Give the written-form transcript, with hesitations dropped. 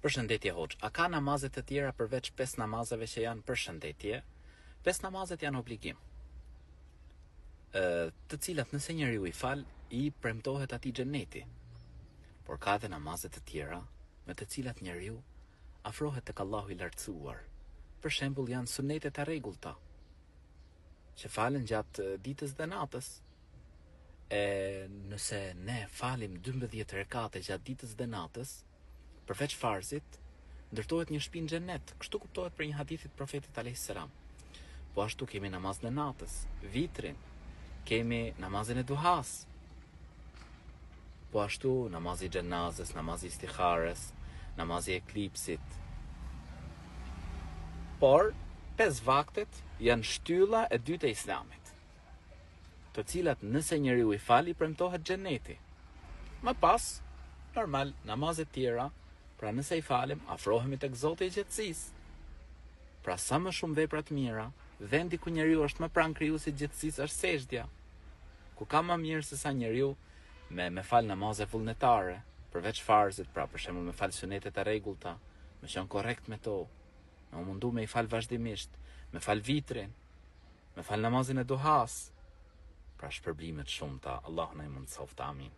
Përshëndetje hoxh, a ka namazet të tjera përveç 5 namazeve që janë përshëndetje? 5 namazet janë obligim, të cilat nëse njeriu i fal, i premtohet atij xheneti. Por ka edhe namazet të tjera me të cilat njeriu afrohet tek Allahu i lartësuar. Për shembull janë sunetet e rregullta që falen gjatë ditës dhe natës. Nëse ne falim 12 rekate gjatë ditës dhe natës, përveç farzit, ndërtohet një shtëpi në xhenet. Kështu kuptohet për një hadithit profetit alayhis salam. Po ashtu kemi namazin e natës, vitrin, kemi namazin e duhas. Po ashtu namazi i xhenazës, namazi i istikhares, namazi i eklipsit. Por 5 vaktet janë shtylla e dytë e Islamit, të cilat nëse njeriu i fal i premtohet xheneti. Më pas, normal, namazet tjera, pra nëse i falem, afrohemi tek Zoti i gjatësisë. Pra sa më shumë vepra të mira, vendi ku njeriu është më pranë krijuesit të gjatësisë është sejdja. Ku ka më mirë se sa njeriu me fal namaze vullnetare, përveç farzit, pra për shembull me fal sunetet e rregullta, me qenë korrekt me to, me mundu me i fal vazhdimisht, me fal vitrin, me fal namazin e duhas, pra shpërblimet shumëta, Allah na i mundsoft, amin.